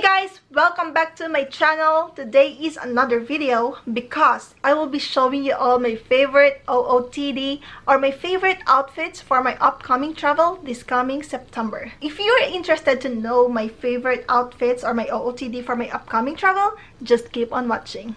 guys, welcome back to my channel. Today is another video because I will be showing you all my favorite OOTD or my favorite outfits for my upcoming travel this coming September. If you're interested to know my favorite outfits or my OOTD for my upcoming travel, just keep on watching.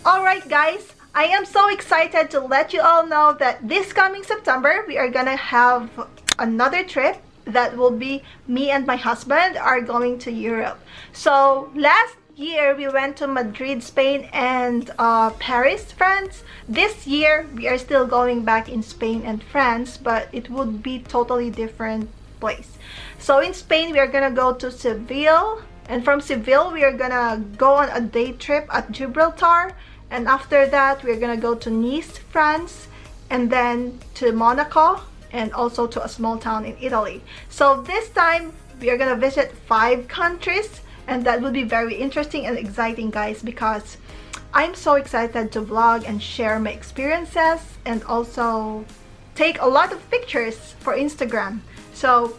Alright guys, I am so excited to let you all know that this coming September we are gonna have another trip that will be me and my husband are going to Europe. So last year we went to Madrid, Spain and Paris, France. This year we are still going back in Spain and France, but it would be totally different place. So in Spain we are gonna go to Seville, and from Seville we are gonna go on a day trip at Gibraltar. And after that, we're gonna go to Nice, France, and then to Monaco, and also to a small town in Italy. So this time, we are gonna visit 5 countries, and that will be very interesting and exciting, guys, because I'm so excited to vlog and share my experiences, and also take a lot of pictures for Instagram. So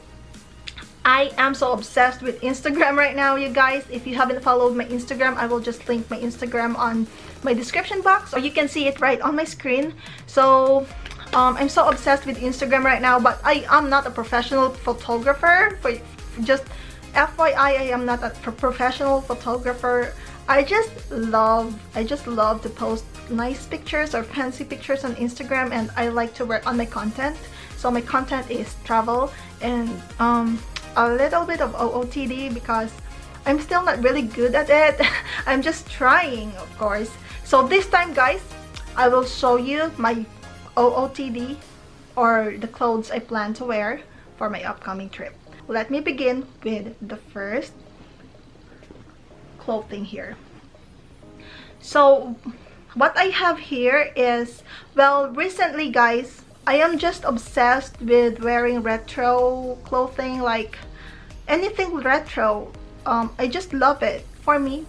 I am so obsessed with Instagram right now, you guys. If you haven't followed my Instagram, I will just link my Instagram on my description box, or you can see it right on my screen. So I'm so obsessed with Instagram right now, but I am not a professional photographer. For just FYI, I am not a professional photographer. I just love to post nice pictures or fancy pictures on Instagram, and I like to work on my content. So my content is travel and a little bit of OOTD because I'm still not really good at it. I'm just trying, of course. So this time, guys, I will show you my OOTD or the clothes I plan to wear for my upcoming trip. Let me begin with the first clothing here. So what I have here is, well, recently, guys, I am just obsessed with wearing retro clothing, like anything retro. I just love it. For me,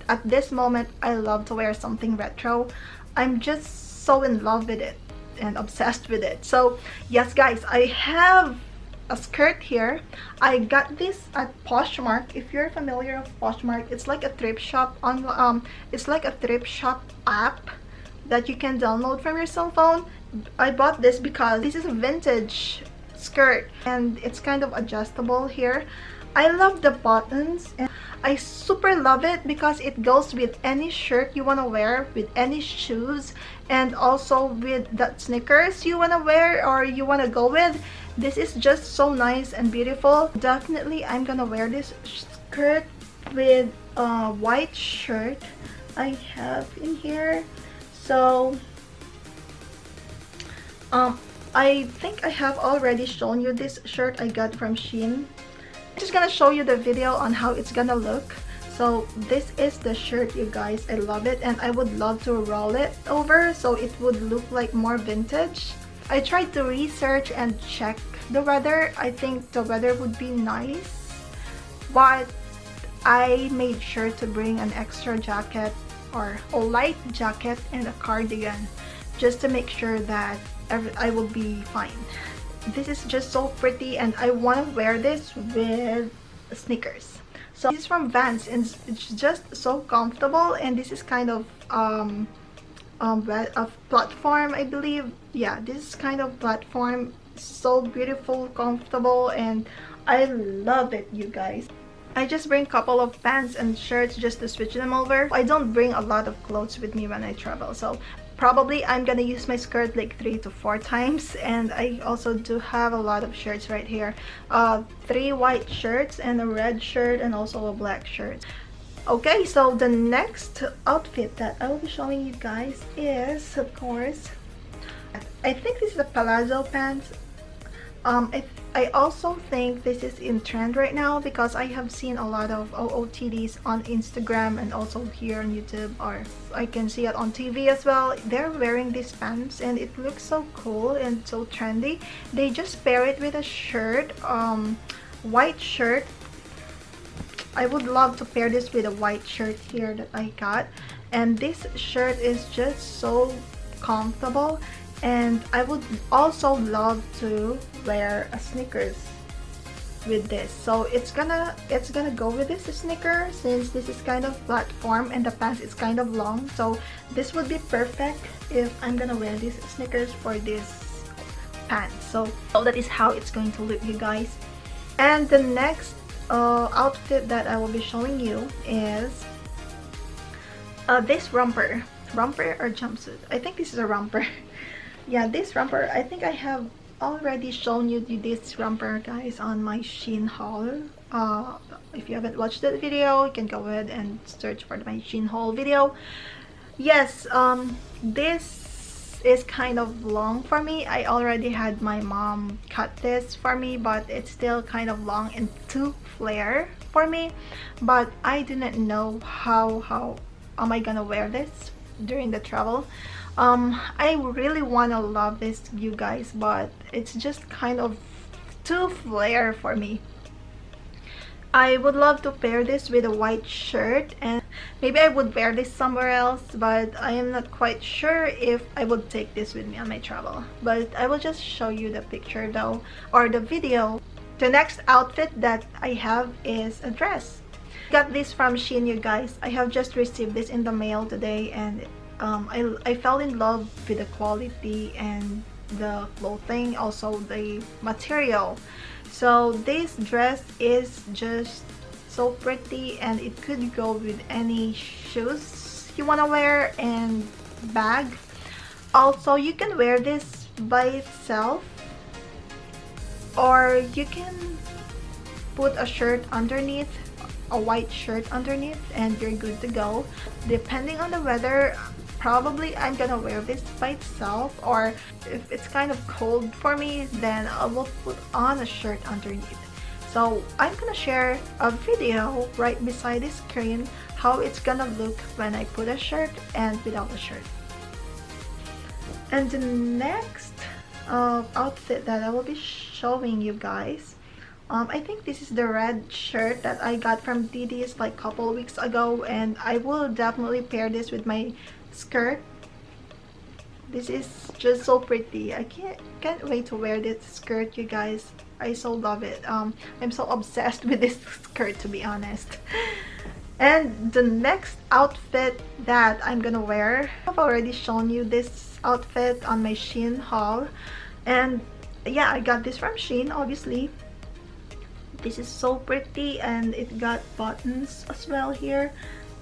at this moment, I love to wear something retro. I'm just so in love with it and obsessed with it. So yes, guys, I have a skirt here. I got this at Poshmark. If you're familiar with Poshmark, it's like a thrift shop on it's like a thrift shop app that you can download from your cell phone. I bought this because this is a vintage skirt and it's kind of adjustable here. I love the buttons and I super love it because it goes with any shirt you want to wear, with any shoes, and also with that sneakers you want to wear or you want to go with. This is just so nice and beautiful. Definitely I'm gonna wear this skirt with a white shirt I have in here. So I think I have already shown you this shirt I got from Shein. I'm just gonna show you the video on how it's gonna look. So this is the shirt, you guys. I love it, and I would love to roll it over so it would look like more vintage. I tried to research and check the weather. I think the weather would be nice, but I made sure to bring an extra jacket or a light jacket and a cardigan just to make sure that I will be fine. This is just so pretty, and I want to wear this with sneakers. So this is from Vans, and it's just so comfortable, and this is kind of a platform, I believe. Yeah, this is kind of platform. So beautiful, comfortable, and I love it, you guys. I just bring a couple of pants and shirts just to switch them over. I don't bring a lot of clothes with me when I travel, so probably I'm gonna use my skirt like 3 to 4 times. And I also do have a lot of shirts right here. 3 white shirts and a red shirt and also a black shirt. Okay, so the next outfit that I will be showing you guys is, of course, I think this is a palazzo pants. I also think this is in trend right now because I have seen a lot of OOTDs on Instagram and also here on YouTube, or I can see it on TV as well. They're wearing these pants and it looks so cool and so trendy. They just pair it with a shirt, white shirt. I would love to pair this with a white shirt here that I got, and this shirt is just so comfortable. And I would also love to wear a sneakers with this, so it's gonna go with this sneaker, since this is kind of platform and the pants is kind of long, so this would be perfect if I'm gonna wear these sneakers for this pants. So that is how it's going to look, you guys. And the next outfit that I will be showing you is this romper or jumpsuit. I think this is a romper. Yeah, this romper, I think I have already shown you this romper, guys, on my Shein haul. If you haven't watched that video, you can go ahead and search for my Shein haul video. Yes, this is kind of long for me. I already had my mom cut this for me, but it's still kind of long and too flare for me. But I do not know how am I gonna wear this during the travel. I really want to love this, you guys, but it's just kind of too flare for me. I would love to pair this with a white shirt, and maybe I would wear this somewhere else, but I am not quite sure if I would take this with me on my travel. But I will just show you the picture though, or the video. The next outfit that I have is a dress. Got this from Shein, you guys. I have just received this in the mail today, and I fell in love with the quality and the clothing, also the material. So this dress is just so pretty, and it could go with any shoes you want to wear and bag. Also, you can wear this by itself, or you can put a shirt underneath, a white shirt underneath, and you're good to go. Depending on the weather, probably I'm gonna wear this by itself, or if it's kind of cold for me, then I will put on a shirt underneath. So I'm gonna share a video right beside the screen how it's gonna look when I put a shirt and without a shirt. And the next outfit that I will be showing you guys, I think this is the red shirt that I got from Didi's like a couple weeks ago, and I will definitely pair this with my skirt. This is just so pretty. I can't wait to wear this skirt, you guys. I so love it. I'm so obsessed with this skirt, to be honest. And the next outfit that I'm gonna wear, I've already shown you this outfit on my Shein haul, and yeah, I got this from Shein, obviously. This is so pretty, and it got buttons as well here,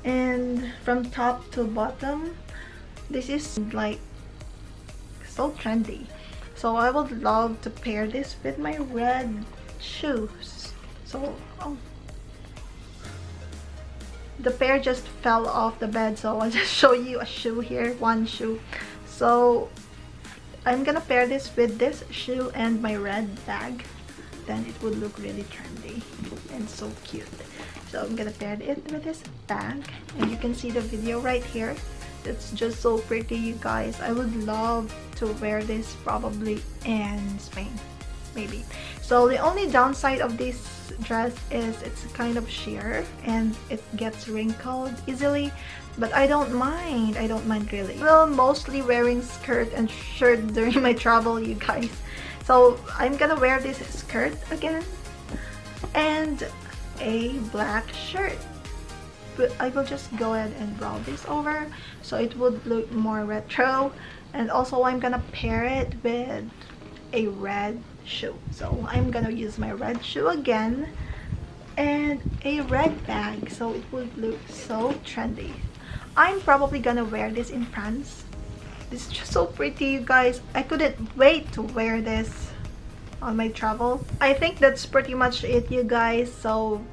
and from top to bottom. This is like so trendy, so I would love to pair this with my red shoes. So the pair just fell off the bed, so I'll just show you a shoe here, one shoe. So I'm gonna pair this with this shoe and my red bag, then it would look really trendy and so cute. So I'm gonna pair it with this bag, and you can see the video right here. It's just so pretty, you guys. I would love to wear this probably in Spain, maybe. So the only downside of this dress is it's kind of sheer and it gets wrinkled easily, but I don't mind really. Well, mostly wearing skirt and shirt during my travel, you guys. So I'm gonna wear this skirt again and a black shirt, but I will just go ahead and draw this over so it would look more retro. And also I'm gonna pair it with a red shoe, so I'm gonna use my red shoe again and a red bag, so it would look so trendy. I'm probably gonna wear this in France. This is just so pretty, you guys. I couldn't wait to wear this on my travel. I think that's pretty much it, you guys. So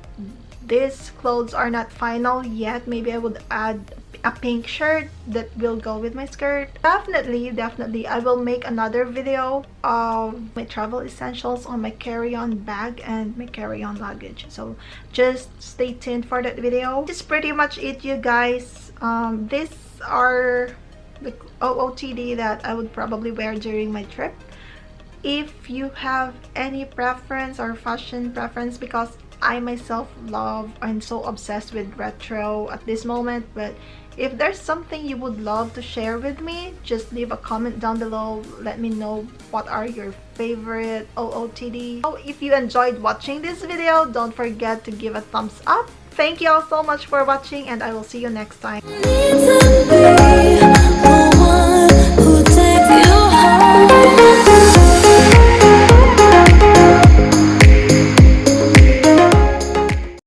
these clothes are not final yet. Maybe I would add a pink shirt that will go with my skirt. Definitely I will make another video of my travel essentials on my carry-on bag and my carry-on luggage, so just stay tuned for that video. This is pretty much it, you guys. These are the OOTD that I would probably wear during my trip. If you have any preference or fashion preference, because I myself love, I'm so obsessed with retro at this moment, but If there's something you would love to share with me, just leave a comment down below. Let me know what are your favorite OOTD. Oh, if you enjoyed watching this video, don't forget to give a thumbs up. Thank you all so much for watching, and I will see you next time.